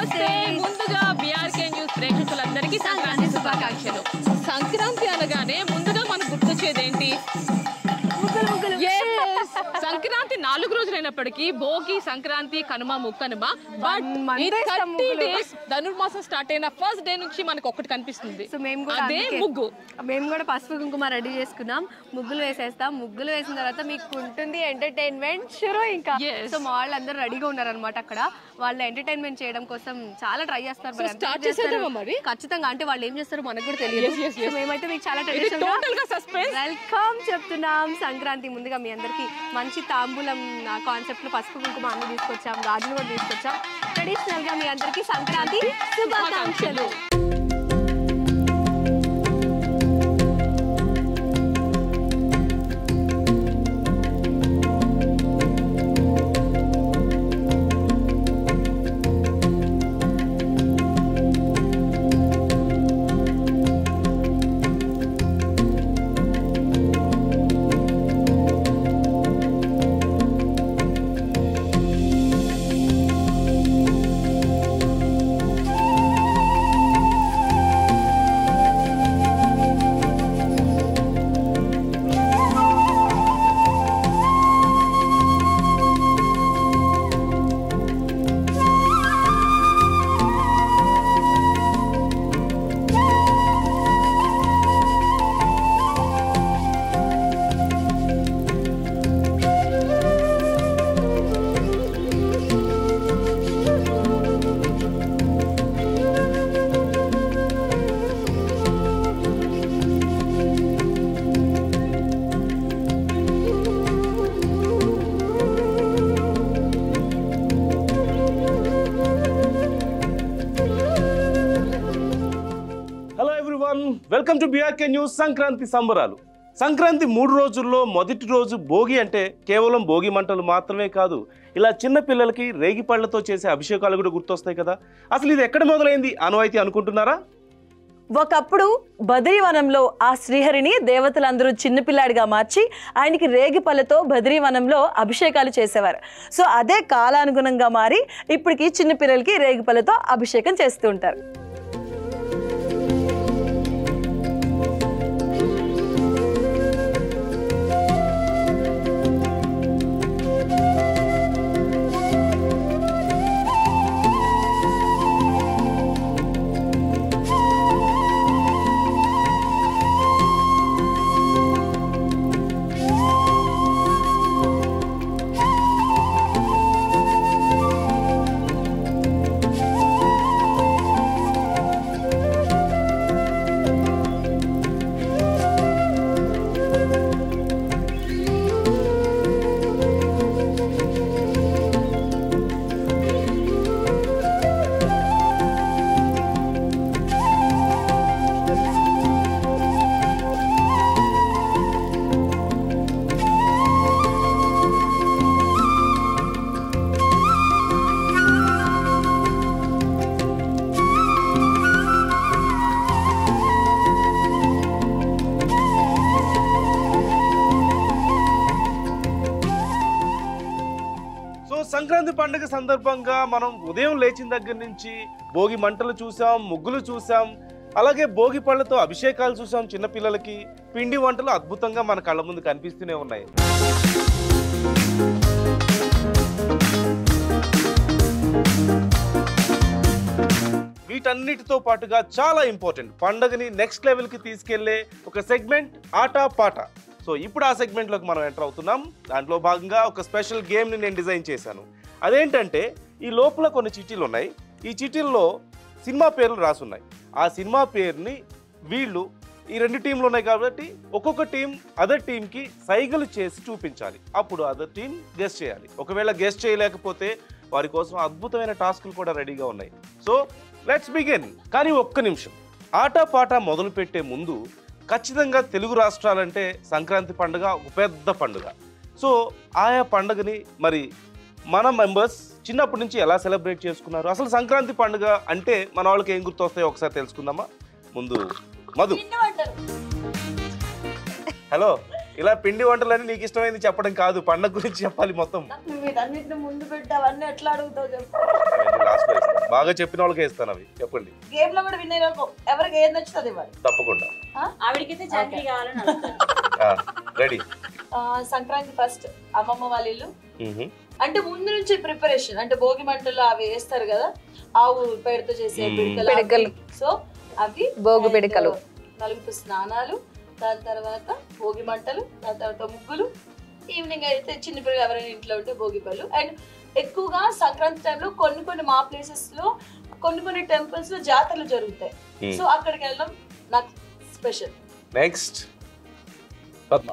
నమస్తే ముందుగా BRK news ప్రేక్షకులందరికీ సంక్రాంతి శుభాకాంక్షలు. సంక్రాంతి అనగానే ముందుగా మనకు గుర్తొచ్చేది ఏంటి? Sankranti 4 రోజులైనప్పటికీ Bhogi, Sankranti, Kanuma, Mukkanuma, but 30 days Dhanurmasam start అయిన ఫస్ట్ డే నుంచి మనకు ఒక్కటి కనిపిస్తుంది. సో మేము కూడా అదే ముగ్గు. మేము కూడా పసుపు కుంకుమ రెడీ చేసుకున్నాం. ముగ్గులు వేసేస్తాం. ముగ్గులు వేసిన తర్వాత మీకు ఉంటుంది ఎంటర్టైన్మెంట్ షురూ. ఇంకా సో మా వాళ్ళందరూ రెడీగా ఉన్నారనమాట. అక్కడ వాళ్ళు ఎంటర్టైన్మెంట్ చేయడం కోసం చాలా ట్రై చేస్తారు. ఖచ్చితంగా అంటే వాళ్ళు ఏం చేస్తారో మనకు కూడా తెలియదు. మేమైతే మీకు చాలా వెల్కమ్ చెప్తున్నాం. సంక్రాంతి ముందుగా మీ అందరికి మంచి తాంబూలం కాన్సెప్ట్ లో పసుపు కుంకుమ అన్ని తీసుకొచ్చాం, గాజులు కూడా తీసుకొచ్చాం. ట్రెడిషనల్ గా మీ అందరికి సంక్రాంతి శుభాకాంక్షలు. Welcome to BRK news. Sankranti సంబరాలు. సంక్రాంతి 3 రోజుల్లో మొదటి రోజు భోగి. అంటే కేవలం భోగి మంటలు మాత్రమే కాదు, ఇలా చిన్న పిల్లలకి రేగి పళ్ళతో చేసే అభిషేకాలు కూడా గుర్తొస్తాయి కదా. అసలు ఇది ఎక్కడ మొదలైంది ఆనవాయితీ అనుకుంటున్నారా? ఒకప్పుడు బద్రీవనంలో ఆ శ్రీహరిని దేవతలందరూ చిన్నపిల్లాడిగా మార్చి ఆయనకి రేగి పళ్ళతో బద్రీవనంలో అభిషేకాలు చేసేవారు. సో అదే కాలానుగుణంగా మారి ఇప్పటికి చిన్నపిల్లలకి రేగి పళ్ళతో అభిషేకం చేస్తూ ఉంటారు. సంక్రాంతి పండుగ సందర్భంగా మనం ఉదయం లేచిన దగ్గర నుంచి భోగి మంటలు చూసాం, ముగ్గులు చూసాం, అలాగే భోగి పళ్ళతో అభిషేకాలు చూసాం. చిన్నపిల్లలకి పిండి వంటలు అద్భుతంగా మన కళ్ళ ముందు కనిపిస్తూనే ఉన్నాయి. వీటన్నిటితో పాటుగా చాలా ఇంపార్టెంట్ పండుగని నెక్స్ట్ లెవెల్కి తీసుకెళ్లే ఒక సెగ్మెంట్ ఆటా పాట. సో ఇప్పుడు ఆ సెగ్మెంట్లోకి మనం ఎంటర్ అవుతున్నాం. దాంట్లో భాగంగా ఒక స్పెషల్ గేమ్ని నేను డిజైన్ చేశాను. అదేంటంటే ఈ లోపల కొన్ని చిట్టీలు ఉన్నాయి. ఈ చిట్టీల్లో సినిమా పేర్లు రాసున్నాయి. ఆ సినిమా పేరుని వీళ్ళు ఈ 2 టీంలు ఉన్నాయి కాబట్టి ఒక్కొక్క టీం అదర్ టీంకి సైగలు చేసి చూపించాలి. అప్పుడు అదర్ టీం గెస్ట్ చేయాలి. ఒకవేళ గెస్ట్ చేయలేకపోతే వారి కోసం అద్భుతమైన టాస్కులు కూడా రెడీగా ఉన్నాయి. So let's begin. కానీ ఒక్క నిమిషం, ఆట పాట మొదలు పెట్టే ముందు ఖచ్చితంగా తెలుగు రాష్ట్రాలంటే సంక్రాంతి పండుగ ఒక పెద్ద పండుగ. సో ఆయా పండుగని మరి మన మెంబర్స్ చిన్నప్పటి నుంచి ఎలా సెలబ్రేట్ చేసుకున్నారు, అసలు సంక్రాంతి పండుగ అంటే మన వాళ్ళకి ఏం గుర్తొస్తాయో ఒకసారి తెలుసుకుందామా. ముందు మధు. హలో, ఇలా పిండి వంటలని నీకు ఇష్టమైంది చెప్పడం కాదు, పండగ గురించి చెప్పాలి మొత్తం. నువ్వు వీటన్నిటిని ముందు పెట్టి అవన్నీ ఎట్లా అడుగుతావు చెప్పు. లాస్ట్ లో ఇస్తాను, బాగా చెప్పిన వాళ్ళకే ఇస్తాను అవి. చెప్పండి. గేమ్ లో కూడా విన్ అయిన ఎవరికి ఏది నచ్చుతుంది ఇవ్వాలి. తప్పకుండా. ఆవిడకైతే చాకరీ కావాలని రెడీ. సంక్రాంతి ఫస్ట్ అమ్మమ్మ వాళ్ళ ఇల్లు అంటే ముందు నుంచి ప్రిపరేషన్ అంటే భోగి మంటలు అవి వేస్తారు కదా, ఆవు పేడతో చేసే పిడకలు. సో అవి భోగి పిడకలు, నలుగురు స్నానాలు, దాని తర్వాత భోగి మంటలు, దాని తర్వాత ముగ్గులు, ఈవినింగ్ అయితే చిన్నపిల్లలు ఎవరైనా ఇంట్లో ఉంటే భోగి పళ్ళు. అండ్ ఎక్కువగా సంక్రాంతి టైంలో కొన్ని మా ప్లేసెస్ లో కొన్ని టెంపుల్స్ లో జాతరలు జరుగుతాయి. సో అక్కడికి వెళ్ళడం నాకు స్పెషల్. నెక్స్ట్ పద్మ.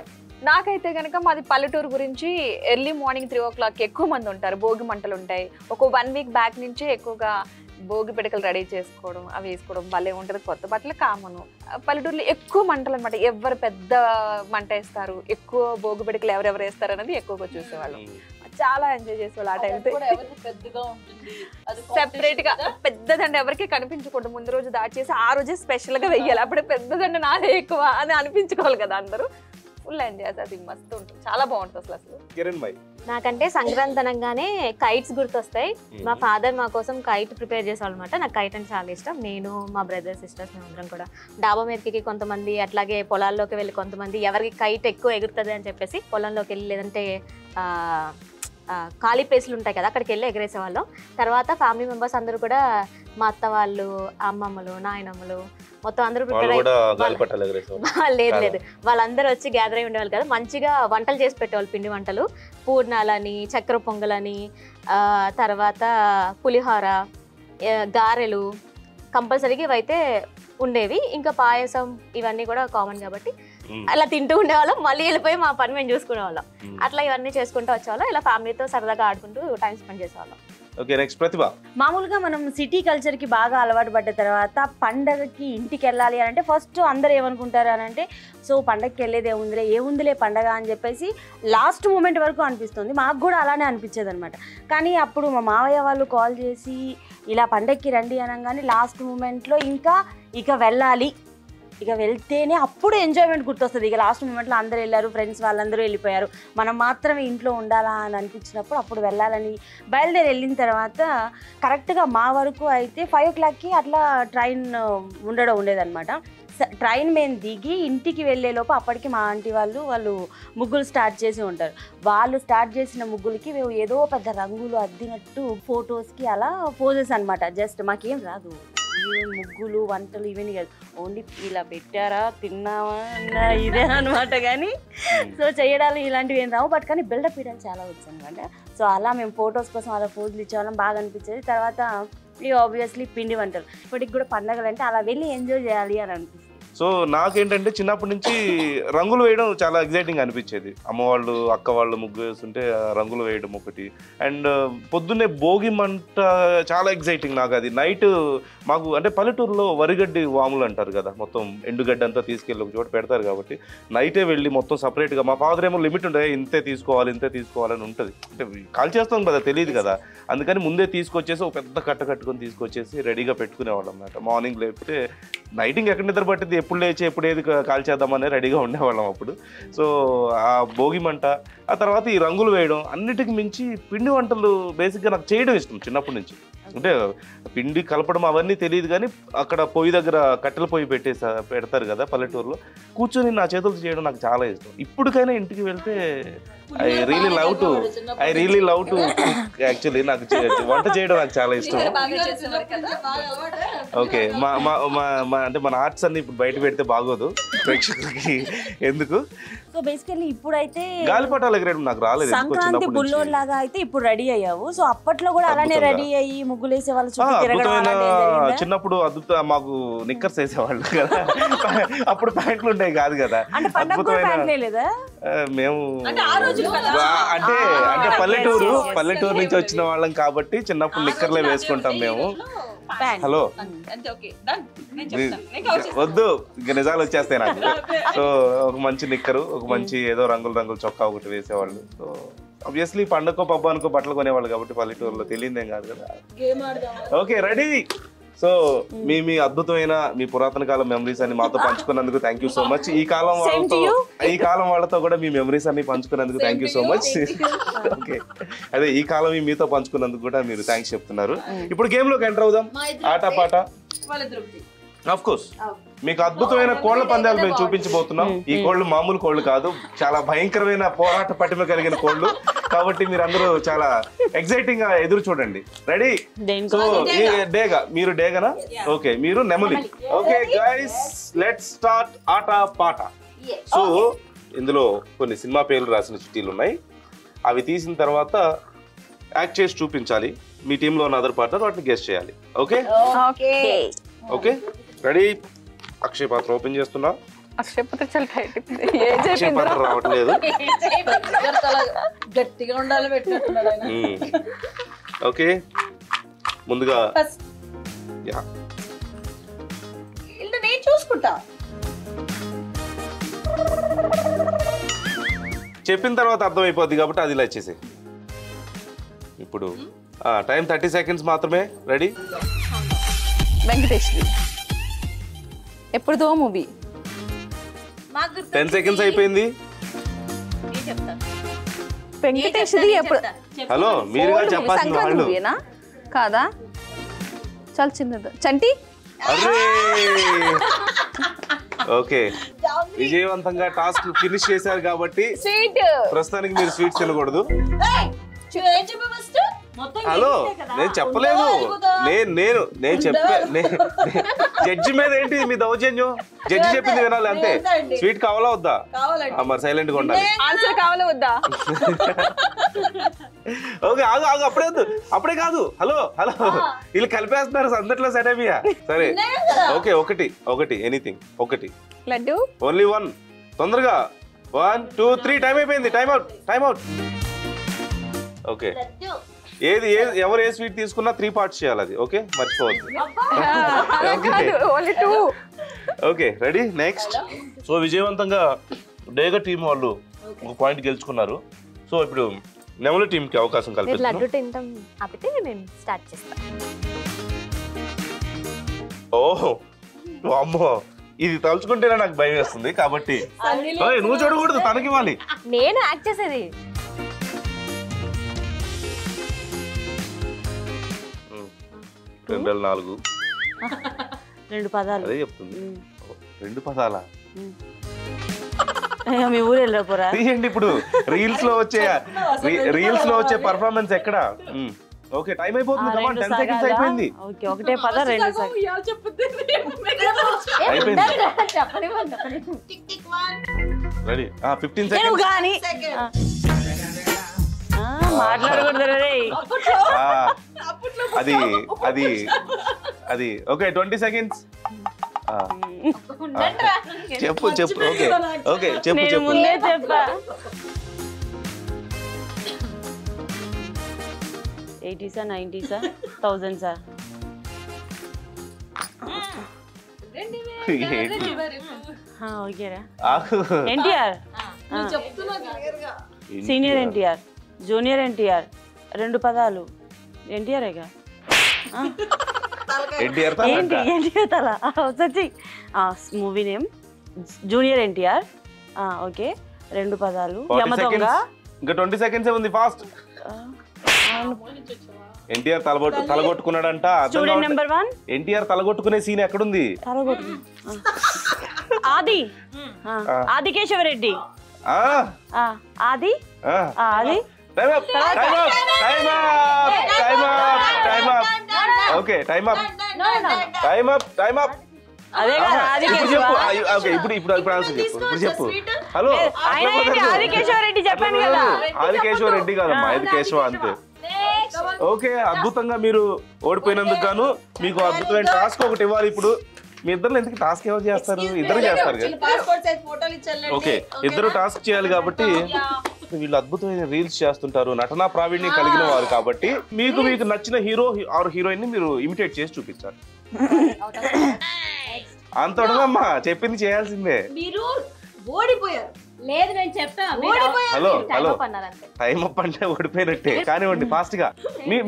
నాకైతే కనుక మాది పల్లెటూరు గురించి ఎర్లీ మార్నింగ్ 3 o'clock ఎక్కువ మంది ఉంటారు, భోగి మంటలు ఉంటాయి. ఒక 1 week బ్యాక్ నుంచే ఎక్కువగా భోగి పిడకలు రెడీ చేసుకోవడం, అవి వేసుకోవడం భలే ఉంటుంది. కొత్త బట్టలు కామను. పల్లెటూరులో ఎక్కువ మంటలు అనమాట, ఎవరు పెద్ద మంట వేస్తారు, ఎక్కువ భోగి పిడకలు ఎవరెవరు వేస్తారు అనేది ఎక్కువగా చూసేవాళ్ళం. చాలా ఎంజాయ్ చేసేవాళ్ళు ఆ టైం. సెపరేట్ గా పెద్దదండ ఎవరికి కనిపించకూడదు, ముందు రోజు దాడి చేసి ఆ రోజే స్పెషల్ గా వెయ్యాలి, అప్పుడే పెద్దదండ నాదే ఎక్కువ అని అనిపించుకోవాలి కదా అందరూ. ఫుల్ ఎంజాయ్, అది మస్తు ఉంటుంది, చాలా బాగుంటుంది అసలు. నాకంటే సంక్రాంతి అనగానే కైట్స్ గుర్తొస్తాయి. మా ఫాదర్ మా కోసం కైట్ ప్రిపేర్ చేసేవాళ్ళు అనమాట. నాకు కైట్ అంటే చాలా ఇష్టం. నేను మా బ్రదర్ సిస్టర్స్ మేమందరం కూడా డాబా మీదకి కొంతమంది, అట్లాగే పొలాల్లోకి వెళ్ళి కొంతమంది ఎవరికి కైట్ ఎక్కువ ఎగురుతుంది అని చెప్పేసి పొలంలోకి వెళ్ళి లేదంటే ఖాళీ ప్లేస్లు ఉంటాయి కదా అక్కడికి వెళ్ళి ఎగరేసేవాళ్ళం. తర్వాత ఫ్యామిలీ మెంబర్స్ అందరూ కూడా మా అత్త వాళ్ళు, అమ్మమ్మలు, నాయనమ్మలు మొత్తం అందరూ లేదు వాళ్ళందరూ వచ్చి గ్యాదర్ అయి ఉండేవాళ్ళు కదా. మంచిగా వంటలు చేసి పెట్టేవాళ్ళు, పిండి వంటలు, పూర్ణాలని, చక్కెర పొంగలని, తర్వాత పులిహోర, గారెలు కంపల్సరీగా ఇవైతే ఉండేవి. ఇంకా పాయసం ఇవన్నీ కూడా కామన్ కాబట్టి అలా తింటూ ఉండేవాళ్ళం. మళ్ళీ వెళ్ళిపోయి మా పని మేము చూసుకునేవాళ్ళం. అట్లా ఇవన్నీ చేసుకుంటూ వచ్చేవాళ్ళం. ఇలా ఫ్యామిలీతో సరదాగా ఆడుకుంటూ టైం స్పెండ్ చేసేవాళ్ళం. ఓకే, నెక్స్ట్ ప్రతిభ. మామూలుగా మనం సిటీ కల్చర్కి బాగా అలవాటు పడ్డ తర్వాత పండగకి ఇంటికి వెళ్ళాలి అని అంటే ఫస్ట్ అందరూ ఏమనుకుంటారు అని అంటే సో పండగకి వెళ్ళేది ఏముందిలే పండగ అని చెప్పేసి లాస్ట్ మూమెంట్ వరకు అనిపిస్తుంది. మాకు కూడా అలానే అనిపించేది అనమాట. కానీ అప్పుడు మా మావయ్య వాళ్ళు కాల్ చేసి ఇలా పండగకి రండి అనగానే లాస్ట్ మూమెంట్లో ఇక వెళ్ళాలి, ఇక వెళ్తేనే అప్పుడు ఎంజాయ్మెంట్ గుర్తొస్తుంది. ఇక లాస్ట్ మూమెంట్లో అందరూ వెళ్ళారు, ఫ్రెండ్స్ వాళ్ళందరూ వెళ్ళిపోయారు, మనం మాత్రమే ఇంట్లో ఉండాలా అని అనిపించినప్పుడు అప్పుడు వెళ్ళాలని బయలుదేరి వెళ్ళిన తర్వాత కరెక్ట్గా మా వరకు అయితే 5 o'clockకి అట్లా ట్రైన్ ఉండేదన్నమాట. ట్రైన్ మేము దిగి ఇంటికి వెళ్ళేలోపు అప్పటికి మా ఆంటీ వాళ్ళు ముగ్గులు స్టార్ట్ చేసి ఉంటారు. వాళ్ళు స్టార్ట్ చేసిన ముగ్గులకి మేము ఏదో పెద్ద రంగులు అద్దినట్టు ఫొటోస్కి అలా పోజెస్ అనమాట. జస్ట్ మాకేం రాదు, ముగ్గులు వంటలు ఇవన్నీ కాదు, ఓన్లీ ఇలా పెట్టారా తిన్నావా అన్న ఇదే అనమాట. కానీ సో చేయడాలు ఇలాంటివి ఏం రావు, బట్ కానీ బిల్డప్ ఇవ్వడం చాలా వచ్చు అనమాట. సో అలా మేము ఫొటోస్ కోసం అలా పోజులు ఇచ్చేవాళ్ళం, బాగా అనిపించేది. తర్వాత ఇవి ఆబ్వియస్లీ పిండి వంటలు, ఇప్పటికి కూడా పండగలు అంటే అలా వెళ్ళి ఎంజాయ్ చేయాలి అని అనిపిస్తుంది. సో నాకేంటంటే చిన్నప్పటి నుంచి రంగులు వేయడం చాలా ఎగ్జైటింగ్ అనిపించేది. అమ్మవాళ్ళు అక్క వాళ్ళు ముగ్గు వేస్తుంటే రంగులు వేయడం ఒకటి. అండ్ పొద్దున్నే భోగి మంట చాలా ఎగ్జైటింగ్ నాకు. అది నైట్ మాకు అంటే పల్లెటూరులో వరిగడ్డి వాములు అంటారు కదా, మొత్తం ఎండుగడ్డి అంతా తీసుకెళ్ళి ఒక చోట పెడతారు కాబట్టి నైటే వెళ్ళి మొత్తం సపరేట్గా, మా ఫాదర్ ఏమో లిమిట్ ఉండే ఇంతే తీసుకోవాలని ఉంటుంది. అంటే కాల్ చేస్తాం కదా, తెలియదు కదా, అందుకని ముందే తీసుకొచ్చేసి ఒక పెద్ద కట్ట కట్టుకొని తీసుకొచ్చేసి రెడీగా పెట్టుకునేవాళ్ళం అన్నమాట. మార్నింగ్ లేకపోతే నైటింగ్ ఎక్కడ నిద్ర పట్టింది, ఎప్పుడు లేచి ఎప్పుడు ఏది కాల్ చేద్దామని రెడీగా ఉండేవాళ్ళం అప్పుడు. సో ఆ భోగి మంట, ఆ తర్వాత ఈ రంగులు వేయడం, అన్నిటికి మించి పిండి వంటలు బేసిక్గా నాకు చేయడం ఇష్టం చిన్నప్పటి నుంచి. అంటే పిండి కలపడం అవన్నీ తెలియదు కానీ అక్కడ పొయ్యి దగ్గర కట్టెల పొయ్యి పెడతారు కదా పల్లెటూరులో, కూర్చొని నా చేతులతో చేయడం నాకు చాలా ఇష్టం. ఇప్పటికైనా ఇంటికి వెళ్తే I really love to actually నాకు వంట చేయడం నాకు చాలా ఇష్టం. ఓకే, అంటే మన ఆర్ట్స్ అన్ని ఇప్పుడు బయట పెడితే బాగోదు ప్రేక్షకులకి, ఎందుకు. సో బేసికల్లీ ఇప్పుడైతే గాలిపటాలు ఎగరేయడం నాకు రాలేదు. సంక్రాంతి బుల్లోడ్ లాగా అయితే ఇప్పుడు రెడీ అయ్యావు. సో అప్పట్లో కూడా అలానే రెడీ అయ్యి ముగ్గులు వేసేవాళ్ళు, చిన్నప్పుడు అద్భుత మాకు నిక్కర్స్ వేసేవాళ్ళు కదా, అప్పుడు ప్యాంట్లు ఉండేవి కాదు కదా. మేము అంటే పల్లెటూరు నుంచి వచ్చిన వాళ్ళం కాబట్టి చిన్నప్పుడు నిక్కర్లే వేసుకుంటాం మేము. హలో వద్దు, ఇంకా నిజాలు వచ్చేస్తాయి నాకు. సో ఒక మంచి నిక్కరు, ఒక మంచి ఏదో రంగుల చొక్కా ఒకటి వేసేవాళ్ళు. సో ఆబ్వియస్లీ పండుగ పబ్బానికో బట్టలు కొనేవాళ్ళు కాబట్టి పల్లెటూరులో తెలియదేం కాదు కదా. ఓకే రెడీ, సో మీ అద్భుతమైన మీ పురాతన కాలం మెమరీస్ అన్ని మాతో పంచుకున్నందుకు థ్యాంక్ యూ సో మచ్. ఈ కాలం వాళ్ళతో కూడా మీ మెమరీస్ అన్ని పంచుకున్నందుకు thank you so much. Okay, అదే ఈ కాలం మీతో పంచుకున్నందుకు కూడా మీరు థ్యాంక్స్ చెప్తున్నారు. ఇప్పుడు గేమ్ లోకి ఎంటర్ అవుదాం. ఆట పాట. ఆఫ్ కోర్స్ మీకు అద్భుతమైన కోళ్ల పందాలు మేము చూపించబోతున్నాం. ఈ కోళ్లు మామూలు కోళ్లు కాదు, చాలా భయంకరమైన పోరాట పటిమ కలిగిన కోళ్లు. కాబట్టి మీరు అందరూ చాలా ఎక్సైటింగ్ గా ఎదురు చూడండి. రెడీ? సో డేగా, మీరు డేగనా? ఓకే, మీరు నెమలి. ఓకే గైస్, లెట్స్ స్టార్ట్ ఆట పాట. సో ఇందులో కొన్ని సినిమా పేర్లు రాసిన చిట్టీలు ఉన్నాయి. అవి తీసిన తర్వాత యాక్ట్ చేసి చూపించాలి. మీ టీంలో ఉన్న అదర్ పార్ట్నర్ వాటిని గెస్ చేయాలి. Okay okay, ready? Akshay Patra open చేస్తున్నా. అక్షయ్ పాత్ర రావట్లేదు. గట్టిగా ఉండాలి పెట్టినట్టున్నాడు. ఓకే, ముందుగా నేను చూసుకుంటా. చెప్పిన తర్వాత అర్థమైపోద్ది కాబట్టి అది ఇలా వచ్చేసి. ఇప్పుడు టైం 30 seconds మాత్రమే. రెడీ? వెంకటేష్ ఎప్పుడుదో మూవీ. 10 seconds అయిపోయింది. వెంకటేష్ ఎప్పుడు? హలో, మీరుగా చెప్పాల్సిన వాళ్ళు కాదా? చాలా చిన్నది. చంటి. అరే ఓకే, విజయవంతంగా టాస్క్ ఫినిష్ చేశారు కాబట్టి ప్రస్తుతానికి మీరు స్వీట్స్ తినకూడదు. హలో, నేను చెప్పలేదు. నేను చెప్పా. జడ్జి మీద ఏంటి మీ దౌర్జన్యం? జడ్జి చెప్పింది వినాలి అంతే. స్వీట్ కావాలా వద్దా? మరి సైలెంట్ గా ఉండాలి. ఆన్సర్ కావాలా వద్దా? ఓకే, ఆగు ఆగు, అప్పుడే కాదు. హలో హలో, వీళ్ళు కలిపేస్తున్నారు అందట్లో సెటమియా. సరే ఓకే, ఒకటి ఎనీథింగ్. ఒకటి లడ్డు. Only one. తొందరగా 1 2 3. టైం అయిపోయింది. Time out. ఓకే, ఎవరు ఏ స్వీట్ తీసుకున్నా 3 parts చేయాలి అది. ఓకే, మర్చిపోవద్దు. Okay, ready? నెక్స్ట్. సో విజయవంతంగా డేగా టీం వాళ్ళు ఒక పాయింట్ గెలుచుకున్నారు. సో ఇప్పుడు నెమలి టీం కి అవకాశం కల్పిస్తున్నాం. ఓహో అమ్మో, ఇది తలుచుకుంటేనే నాకు భయం వేస్తుంది. కాబట్టి నువ్వు చూడకూడదు, తనకి ఇవ్వాలి. నేను యాక్ట్ చేసేది. 2 4 2 పదాలు. అదే చెప్తుంది. 2 పదాలా? మీ ఊరు వెళ్ళపోరా? తీయండి. ఇప్పుడు రీల్స్ లో వచ్చే పర్ఫార్మెన్స్ ఎక్కడ? ఓకే, టైం అయిపోతుంది. 10 seconds అయిపోయింది. ఓకే, ఒకటే పద 2 seconds అయిపోయింది. రెడీ? 15 seconds. అది ఓకే, 20 seconds. చెప్పు. ఓకే చెప్పు. 80s 90s 1000s. ఓకేరా. NTR, senior NTR, junior NTR. 2 పదాలు. ఎన్టీఆర్గా ఏంటి? ఎన్టీఆర్ తల సచ్చి. Movie name junior NTR. Okay, 2 పదాలు. యమదొంగ. ఇంకా 20 seconds ఉంది. ఫాస్ట్. ఎన్టీఆర్ తలగొట్టుకున్నాడంట. Student number 1. ఎన్టీఆర్ తలగొట్టుకునే సీన్ ఎక్కడుంది? Adikeshavareddy. Aadi. Okay, time up. ఇప్పుడు ఆన్సర్ చెప్పు. హలో, ఆదికేశవరెడ్డి చెప్పాను కదా. ఆదికేశవరెడ్డి కాదమ్మా, ఇది కేశవ అంతే. ఓకే, అద్భుతంగా మీరు ఓడిపోయినందుకు గాను మీకు అద్భుతమైన టాస్క్ ఒకటి ఇవ్వాలి. ఇప్పుడు మీ ఇద్దరు ఎందుకు టాస్క్ ఎవరు చేస్తారు? ఇద్దరు చేస్తారు కదా. ఓకే, ఇద్దరు టాస్క్ చేయాలి కాబట్టి వీళ్ళు అద్భుతమైన రీల్స్ చేస్తుంటారు, నటనా ప్రావీణ్యం కలిగిన వారు కాబట్టి మీకు నచ్చిన హీరో ఆర్ హీరోయిన్ ని మీరు ఇమిటేట్ చేసి చూపించాలి. అంత ఉండదమ్మా, చెప్పింది చేయాల్సిందే. మీరు ఓడిపోయారు, లేదు నేను చెప్తా హలో హలో అన్నారంటే టైం అప్ అంటే ఓడిపోయినట్టే. కానివ్వండి ఫాస్ట్ గా.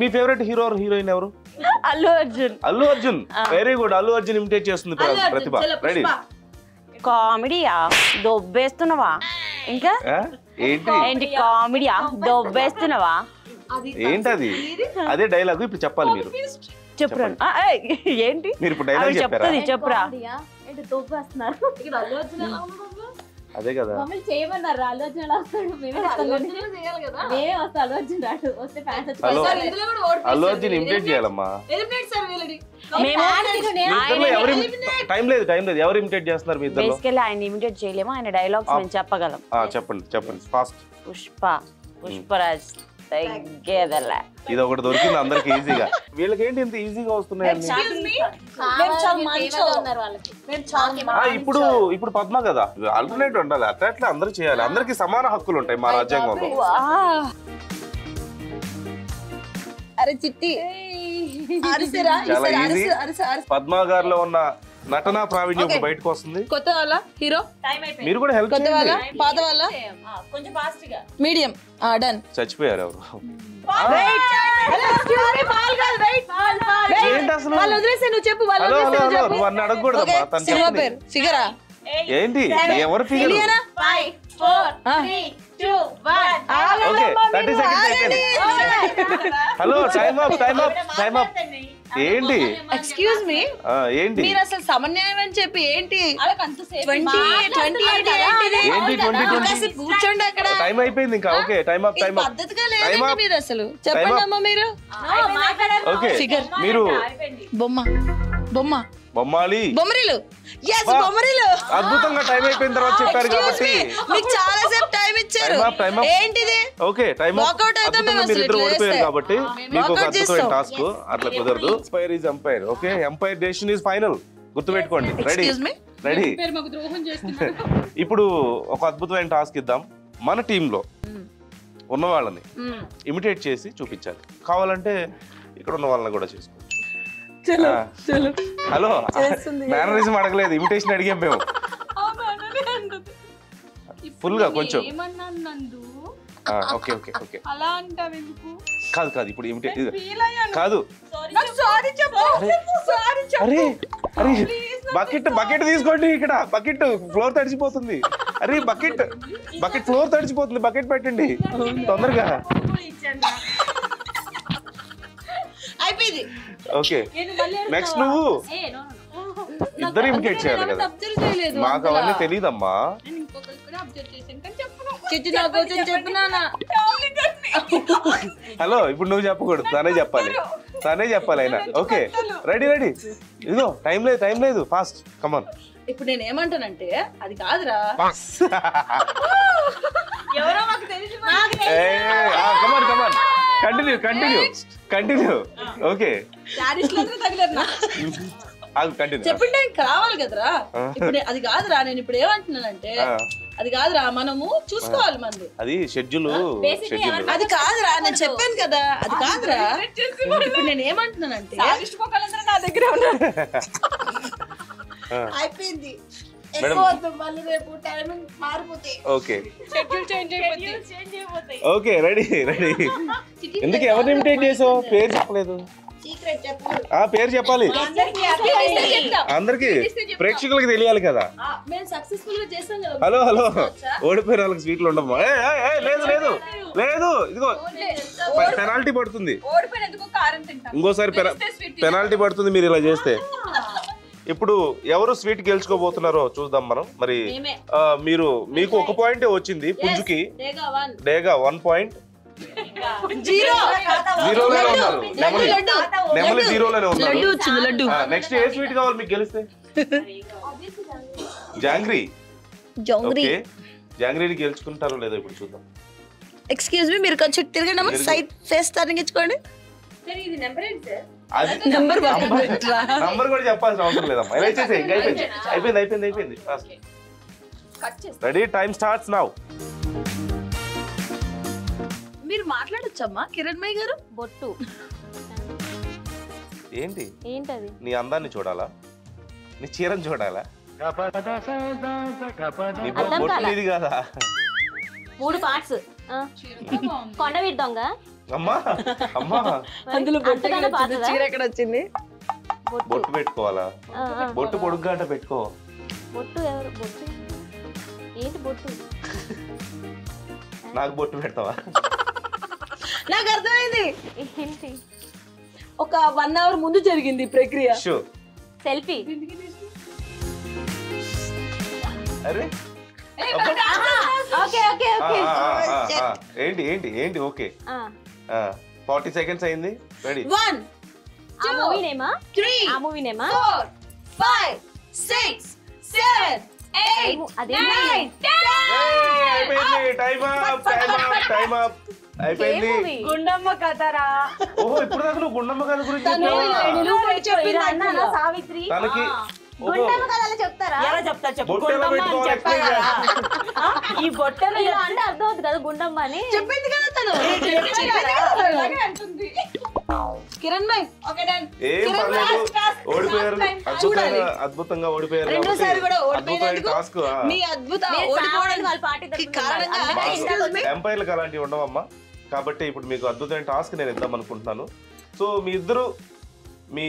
మీ ఫేవరెట్ హీరో హీరోయిన్ ఎవరు? Allu Arjun. Allu Arjun. Very good. Allu Arjun imitate చేస్తుంది ప్రతిభ. రెడీ? కామెడీయా దొబ్బేస్తున్నావా? ఇంకా ఏంటి కామెడీయా దొబ్బేస్తున్నావా? ఏంటది? అదే డైలాగ్ ఇప్పుడు చెప్పాలి మీరు. చెప్పురా. ఏంటి మీరు ఇప్పుడు డైలాగ్ చెప్పారా? చెప్పురా. ఏంటి తోపేస్తున్నారు అదే కదా. మమ్మల్ని చేయమన్నారు ఆలోచన మేమే వస్తాం ఆలోచన వస్తే fans hello Allu Arjun imitate చేయాలమ్మా. టైం లేదు ఎవరు ఇమిటేట్ చేస్తున్నారు మీ ఇద్దరు? బేసికల్లీ ఆయన ఇమిటేట్ చేయలేము, ఆయన డైలాగ్స్ మేము చెప్పగలం. చెప్పండి ఫాస్ట్. పుష్పరాజ్ తగ్గేదలే. ఇది ఒకటి దొరికింది అందరికి ఈజీగా. వీళ్ళకి ఏంటి ఇంత ఈజీగా వస్తున్నాయండి? ఇప్పుడు పద్మ కదా, ఆల్టర్నేట్ ఉండాలి. అట్లా అందరూ చేయాలి. అందరికి సమాన హక్కులు ఉంటాయి మా రాజ్యాంగంలో. అరే చిట్టి చాలా ఈజీ. పద్మ గారిలో ఉన్న నటనా ప్రావీణ్యం బయటకు వస్తుంది. కొత్త వాళ్ళ హీరో మీరు కూడా హెల్ప్ చేయండి. పాత వాళ్ళ మీడియం డన్. చచ్చిపోయారు ఎవరు? ఏంటి అసలు? నువ్వు చెప్పు. హలో నువ్వు అన్ని అడగకూడదమ్మా. తను చెప్పండి. ఫిగరా ఏంటి ఎవరు ఫిగర్? ఓకే 30 seconds అయిపోయింది. Hello time up. ఏంటి ఎక్స్క్యూజ్ మీ, ఏంటి మీరు అసలు సమన్వయం అని చెప్పి ఏంటి 20 కూర్చోండి అక్కడ. టైం అయిపోయింది ఇంకా. Okay time up. పద్ధతిగా లేదు మీరు అసలు. చెప్పండి అమ్మా మీరు. ఓకే మీరు బొమ్మాలి బొమ్మరిలు. yes బొమ్మరిలు. అద్భుతంగా టైం అయిపోయిన తర్వాత చెప్పారు కాబట్టి మీకు చాలా సేపు టైం ఇచ్చారు. ఏంటిది? ఓకే టైం మీరు ఇద్దరు ఓడిపోయారు కాబట్టి మీకు ఒక అద్భుతమైన టాస్క్. అట్లా కుదరదు. Umpire is umpire. Okay umpire decision is final. గుర్తుపెట్టుకోండి. రెడీ? ఇప్పుడు ఒక అద్భుతమైన టాస్క్ ఇద్దాం. మన టీంలో ఉన్న వాళ్ళని ఇమిటేట్ చేసి చూపించాలి. కావాలంటే ఇక్కడ ఉన్న వాళ్ళని కూడా చేసుకోవచ్చు. హలో మేనరిజం అడగలేదు, ఇమిటేషన్ అడిగాం మేము. ఫుల్ గా కొంచెం. ఓకే కాదు ఇప్పుడు ఇమిటేట్ కాదు. అరే బకెట్ తీసుకోండి. ఇక్కడ బకెట్ ఫ్లోర్ తడిచిపోతుంది. అరే బకెట్ ఫ్లోర్ తడిచిపోతుంది. బకెట్ పెట్టండి తొందరగా. అయిపోయింది. ఓకే నెక్స్ట్ నువ్వు ఇద్దరు ఇమిటేట్ చేయాలి కదా. మాకు అవన్నీ తెలియదమ్మా. హలో ఇప్పుడు నువ్వు చెప్పకూడదు, తనే చెప్పాలి అయినా. ఓకే రెడీ ఇదిగో టైం లేదు ఫాస్ట్ కమాన్. ఇప్పుడు నేను ఏమంటానంటే అది కాదురా. కమాన్ కంటిన్యూ. ఓకే చెప్పండి కావాలి కదరా. ఇప్పుడు అది కాదురా. నేను ఇప్పుడు ఏమంటున్నానంటే అది కాదురా, మనము చూసుకోవాలి మంది. అది షెడ్యూల్. అది కాదురా, నేను చెప్పాను కదా అది కాదురా. ఇప్పుడు నేను ఏమంటున్నానంటే నా దగ్గరే ఉన్నాను. అయిపోయింది. ఓకే రెడీ ఎందుకు ఎవరిని ఇమిటేట్ చేసావు? పేరు చెప్పలేదు. పేరు చెప్పాలి అందరికి, ప్రేక్షకులకి తెలియాలి కదా. హలో ఓడిపోయిన వాళ్ళకి స్వీట్లు ఉండమ్మా. లేదు ఇదిగో పెనాల్టీ పడుతుంది. ఇంకోసారి పెనాల్టీ పడుతుంది మీరు ఇలా చేస్తే. ఇప్పుడు ఎవరు స్వీట్ గెలుచుకోబోతున్నారో చూద్దాం మనం. మరి మీకు ఒక పాయింటే వచ్చింది పుంజుకి. డేగా 1 point. జీరోలోనే ఉన్నారు. నెమలి జీరోలోనే ఉన్నారు. నెక్స్ట్ ఏ స్వీట్ కావాలి మీకు గెలిస్తే? జాంగ్రీ. జాంగ్రీని గెలుచుకుంటారో లేదో ఇప్పుడు చూద్దాం. ఎక్స్క్యూజ్ మీ, మీరు కొంచెం తిరగండి. Side face తరంగించుకోండి. నంబర్ కూడా చెప్పాల్సిన అవసరం లేదమ్మా. అయిపోయింది. Ready time starts now. మీరు మాట్లాడొచ్చమ్మా కిరణ్మయ్య గారు. బొట్టు ఏంటది? నీ అందాన్ని చూడాలా? నీ చీరను చూడాలా? నీ బొట్టు నీది కాదా? 3 పార్ట్స్. కొండవీటి దొంగ. అమ్మా అమ్మా అందులో అంతగానే పాతదా? చీర ఎక్కడ వచ్చింది? బొట్టు పెట్టుకోవాలా? బొట్టు పొడుగ్గా అంటే పెట్టుకో. బొట్టు ఎవరు? బొట్టు ఏంటి బొట్టు? నాకు బొట్టు పెడతావా? నాకు అర్థమైంది. ఏంటి? ఒక 1 అవర్ ముందు జరిగింది ఈ ప్రక్రియ. షో. సెల్ఫీ. అరే ఓకే ఓకే ఓకే. ఏంటి ఏంటి ఏంటి? ఓకే 40 సెకండ్స్ అయింది. రెడీ? 1 ఆ మూవీ నేమా? 3 ఆ మూవీ నేమా? 4 5 6 7 8 అదే 9 అయిపోయింది. Time up time up time up అయిపోయింది. గుండమ్మ కథరా. ఓహో ఇప్పుడు దాకా నువ్వు గుండమ్మ కథ గురించి అన్నానా సావిత్రి? తనకి గుండమ్మ కథలు చెప్తారా? ఎలా చెప్తా చెప్పు. బొట్టెలో గుండమ్మ అని పెట్టుకోవాలి, చెప్పా explain కదా. ఈ బొట్టెలు ఇలా అంటే అర్థం అవుతుంది కదా గుండమ్మ అని. చెప్పింది కదా తను. కిరణ్ భాయ్ ఓకే డన్. ఏం పర్లేదు, ఓడిపోయారు. అద్భుతంగా ఓడిపోయారు. రెండోసారి కూడా అద్భుతమైన ఓడిపోయినందుకు టాస్క్. మీ అద్భుత మీరు ఓడిపోవడానికి వాళ్ళ పార్టీ కారణంగా ఎంపైర్లకు అలాంటివి ఉండవమ్మా. కాబట్టి ఇప్పుడు మీకు అద్భుతమైన టాస్క్ నేను ఇద్దాం అనుకుంటున్నాను. సో మీ ఇద్దరు మీ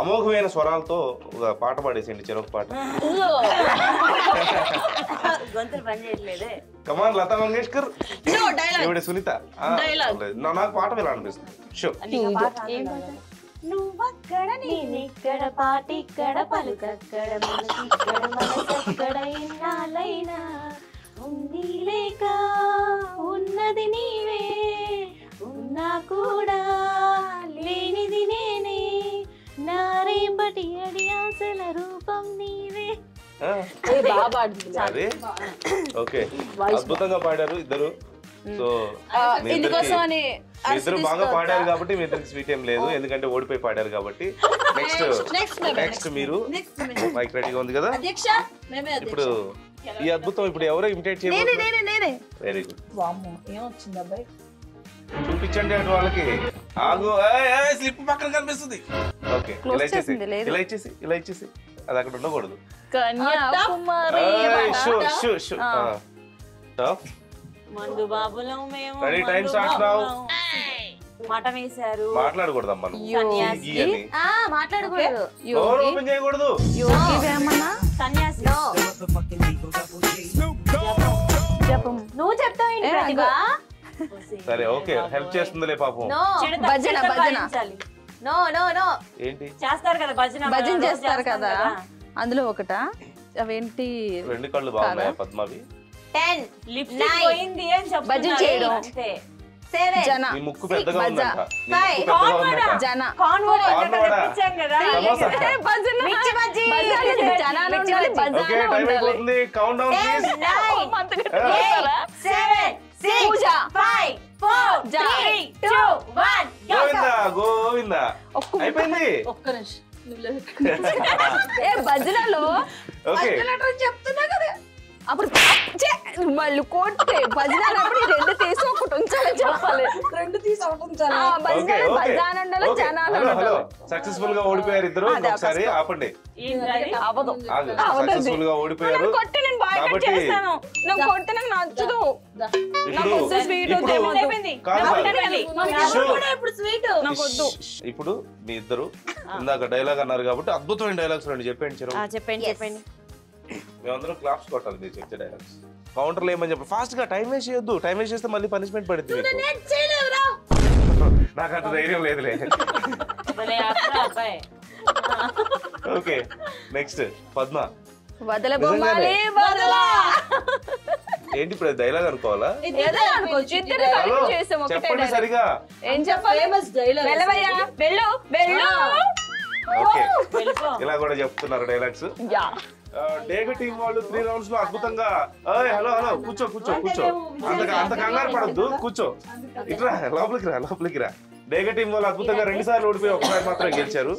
అమోఘమైన స్వరాలతో ఒక పాట పాడేసేయండి, చెరొక పాట. గొంతులు పని చేయట్లేదే. కమాన్ లతా మంగేష్కర్, ఇవిడ సునీత. నాకు పాట విలా అనిపిస్తుంది. షో. నువ్వక్కడ నేనిక్కడ పాటిక్కడ పలుకక్కడ మనసిక్కడ మనసక్కడ ఎన్నాళ్ళైనా ఉంది లేక ఉన్నది నీవే ఉన్నా కూడా లేనిది నేనే నారేంబటి అడి ఆశల రూపం నీవే. అదే ఓకే, అద్భుతంగా పాడారు ఇద్దరు. సో ఇందుకోసం అని ఇద్దరు బాగా పాడారు కాబట్టి మీ ఇద్దరికి స్వీట్ ఏం లేదు, ఎందుకంటే ఓడిపోయి పాడారు కాబట్టి. నెక్స్ట్ మీరు మైక్ రెడీగా ఉంది కదా? అధ్యక్ష మేమే ఇప్పుడు ఈ అద్భుతం ఇప్పుడు ఎవరో ఇమిటేట్ చేయాలి. నేనే వెరీ గుడ్. వామ్మో ఏమొచ్చింది అబ్బాయి? చూపించండి అటు వాళ్ళకి. ఆగు, స్లిప్ పక్కన కనిపిస్తుంది. ఓకే, ఇలా ఇచ్చేసి ఇలా ఇచ్చేసి ఇలా ఇచ్చేసి అది అక్కడ ఉండకూడదు. కన్యాకుమారి. మందు బాబులం మేము. Ready, time starts now. మాట వేశారు. మాట్లాడకూడదమ్మా నువ్వు. సన్యాసి. మాట్లాడకూడదు. డోర్ ఓపెన్ చేయకూడదు. యోగి వేమన. సన్యాసి. నువ్వు చెప్తావు ఏంటి ప్రతిభ? సరే ఓకే, హెల్ప్ చేస్తుందిలే పాపం. నో భజన నో నో నో. ఏంటి చేస్తారు కదా భజన. భజన చేస్తారు కదా, అందులో ఒకట. అవేంటి? 2 కళ్ళు బాగున్నాయి పద్మావి. 10 లిప్స్టిక్ పోయింది అని చెప్తున్నారు. భజన చేయడం. అంతే. 7 జన. నీ ముక్కు పెద్దగా ఉందంట. నీ Five. ముక్కు పెద్దగా ఉందంట. జన. కాన్వాయ్ కాన్వాడా? తెప్పించాం కదా. సమోసా. భజన. మిర్చి బజ్జీ. జనాలు ఉండాలి, ఓకే, భజన టైం ఉండాలి. అయిపోతుంది. Count down 10 please. 9 8 7 6 పూజ. 5 4 3 2 1 గోవిందా గోవిందా. అయిపోయింది. ఒక్క నిమిషం ఏ భజనలో ఓకే, చెప్తున్నా కదా అప్పుడు వాళ్ళు కొట్టే భజన అన్నప్పుడు 2 తీసి ఒకటి ఉంచాలని చెప్పాలి. 2 తీసి ఒకటి ఉంచాలి. Okay, okay. భజన ఉండాలి, ఓకే. జనాలు హలో, హలో. ఉండాలి. సక్సెస్ఫుల్ గా ఓడిపోయారు ఇద్దరు. ఒకసారి ఆపండి. అవదు. ఆగు. సక్సెస్ఫుల్ గా ఓడిపోయారు కొట్టి నేను బాయ్కట్ కాబట్టి చేస్తాను. నువ్వు కొట్టి నాకు నచ్చదు. ఇప్పుడు స్వీట్ ఇప్పుడు కాదు కాదు. ఇప్పుడు స్వీట్ ఇప్పుడు మీ ఇద్దరు ఇందాక డైలాగ్ అన్నారు కాబట్టి అద్భుతమైన డైలాగ్స్ 2 చెప్పండి. చెరువు చెప్పండి చెప్పండి. మేమందరం క్లాప్స్ కొట్టాలి మీరు చెప్తే డైలాగ్స్. కౌంటర్లు ఏమని చెప్పి ఫాస్ట్ గా టైం వేస్ట్ చేయొద్దు. టైం వేస్ట్ చేస్తే మళ్ళీ పనిష్మెంట్ పడుతుంది మీకు. నాకు అంత ధైర్యం లేదులే. భలే ఆత్మ అబ్బాయి. Okay, next Padma. వదల నిజంగానే. వదల ఏంటి ఇప్పుడు డైలాగ్ అనుకోవాలా? ఏదో అనుకోవచ్చు. ఇద్దరు హలో, కలిపి చేసాం ఒకటే చెప్పండి dialogue. సరిగా. ఏం చెప్పాలి? Famous dialogue. వెళ్ళవయ్యా, వెళ్ళు వెళ్ళు. ఓకే, వెళ్ళిపో. ఇలా కూడా చెప్తున్నారు డైలాగ్స్. యా. డేగ టీం వాళ్ళు 3 రౌండ్స్ లో అద్భుతంగా హలో హలో కూర్చో కూర్చో కూర్చో, అంత కంగారు పడద్దు, కూర్చో, ఇట్రా లోపలికి రా. డేగ టీం వాళ్ళు అద్భుతంగా 2 సార్లు ఓడిపోయి 1 సారి మాత్రమే గెలిచారు.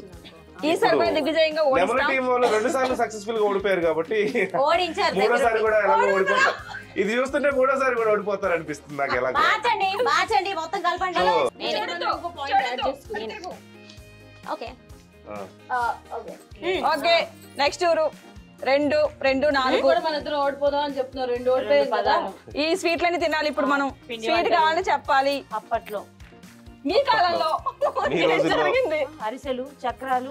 ఈసారి కూడా దిగ్విజయంగా నెమలి ఓడిస్తాం. టీం వాళ్ళు 2 సార్లు సక్సెస్ఫుల్ గా ఓడిపోయారు కాబట్టి ఓడించారు. 3వ సారి కూడా ఎలాగో ఓడిపోతారు. ఇది చూస్తుంటే 3వ సారి కూడా ఓడిపోతారు అనిపిస్తుంది నాకు. ఎలా మార్చండి మొత్తం కలపండి. ఓకే ఓకే నెక్స్ట్ ఊరు 2 2 4 మన ఇద్దరు ఓడిపోదాం అని చెప్తున్నారు 2 ఓడిపోయాం కదా ఈ స్వీట్లని తినాలి ఇప్పుడు మనం పిండి స్వీట్ వంటలు. కావాలని చెప్పాలి అప్పట్లో మీ కాలంలో మీ ఏం రోజుల్లో. జరిగింది అరిసెలు చక్రాలు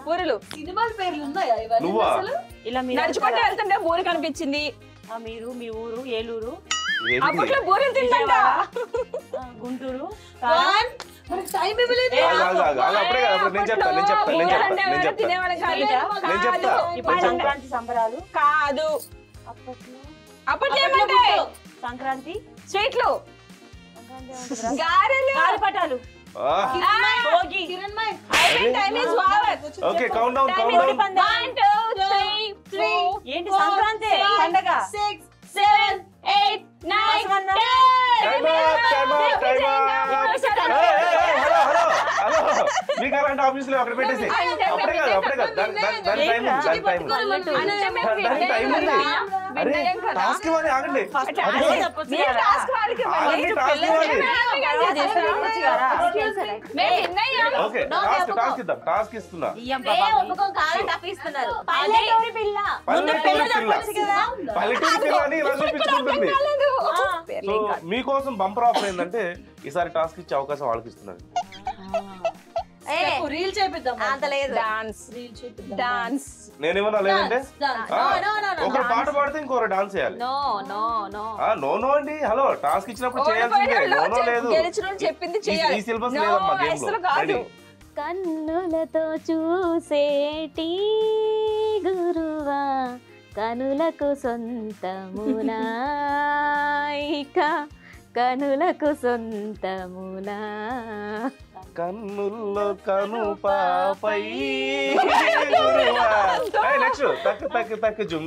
బూరెలు సినిమాల పేర్లు ఉన్నాయా ఇవన్నీ నువ్వా ఇలా మీరు నడుచుకుంటూ వెళ్తుంటే బూరె కనిపించింది మీరు మీ ఊరు ఏలూరు ఏంటి? అప్పట్లో బూరెలు తింటా గుంటూరు మనకి టైం ఇవ్వలేదు ఆగు, ఆగు, ఆగు, ఆగు, అప్పుడే కాదు, అప్పుడు నేను చెప్తా నేను చెప్తా తినేవాళ్ళం కాదు నేను చెప్తా ఇప్పుడు సంక్రాంతి సంబరాలు కాదు అప్పట్లో అప్పట్లో ఏమంటాయి సంక్రాంతి స్వీట్లు సంక్రాంతి ఏమంటారా? గారెలు గాలిపటాలు ఆ, Bhogi time is over okay count down count కోడి డౌన్ పందాలు. 1 2 3 ఏంటి సంక్రాంతి పండగ 6 7 8 9 బసవన్న. 10 హలో మీకు అలాంటి ఆఫీస్ లో అక్కడ పెట్టేసి అప్పుడే కాదు దాని టైం ఉంది దాని టైం ఉంది దాని టైం ఉంది అరే టాస్క్ ఇవ్వాలి ఆగండి టాస్క్ వాళ్ళకి ఆగండి టాస్క్ ఇవ్వాలి ఓకే టాస్క్ ఇస్తున్నా పల్లెటూరి పిల్ల పల్లెటూరు పిల్ల అని ఇలా చూపించుకుంటుంది సో మీకోసం బంపర్ ఆఫర్ ఏంటంటే ఈసారి టాస్క్ ఇచ్చే అవకాశం వాళ్ళకి ఇస్తున్నారు రీల్ చేపిద్దాం అంత లేదు డాన్స్ నేనేమన్నా లేదంటే ఒకరు పాట పాడితే ఇంకొకరు డాన్స్ చేయాలి no no no no no అండి హలో టాస్క్ ఇచ్చినప్పుడు చేయాల్సిందే నో లేదు గెలిచిన చెప్పింది చేయాలి ఈ సిలబస్ లేదమ్మా గేమ్ లో అసలు కాదు రెడీ కన్నులతో చూసేటి గురువా కనులకు సొంతమునా ఇక కనులకు సొంతమునా కన్నుల్లో కను పాపై నెక్స్ట్ తక్క జుమ్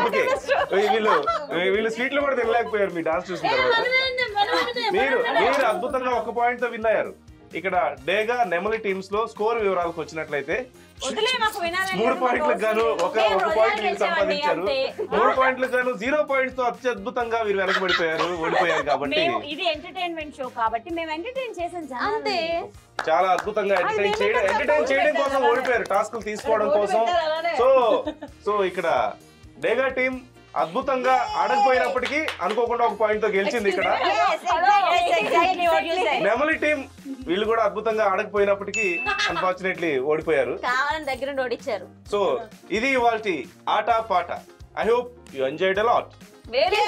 ఓకే వీళ్ళు స్వీట్లు కూడా తినలేకపోయారు మీ డాన్స్ చూసిన తర్వాత మీరు అద్భుతంగా 1 పాయింట్ తో విన్ అయ్యారు ఇక్కడ డేగా నెమలి టీమ్స్ లో స్కోర్ వివరాలకు వచ్చినట్లయితే 3 పాయింట్లకు గాను ఒక పాయింట్ వీళ్ళు సంపాదించారు 3 పాయింట్లకు గాను 0 పాయింట్స్ తో అత్యద్భుతంగా వీరు వెనకబడిపోయారు ఓడిపోయారు కాబట్టి ఇది ఎంటర్టైన్మెంట్ షో కాబట్టి మేము ఎంటర్టైన్ చేసాం అంతే చాలా అద్భుతంగా ఎంటర్టైన్ చేయడం కోసం ఓడిపోయారు టాస్క్లు తీసుకోవడం కోసం సో ఇక్కడ డేగా టీం అద్భుతంగా ఆడకపోయినప్పటికీ అనుకోకుండా 1 పాయింట్ తో గెలిచింది ఇక్కడ నెమలి టీం వీళ్ళు కూడా అద్భుతంగా ఆడకపోయినప్పటికీ అన్ఫార్చునేట్లీ ఓడిపోయారు కావాలని దగ్గర ఓడిచ్చారు సో ఇది ఇవాల్టి ఆట పాట I hope you enjoyed a lot very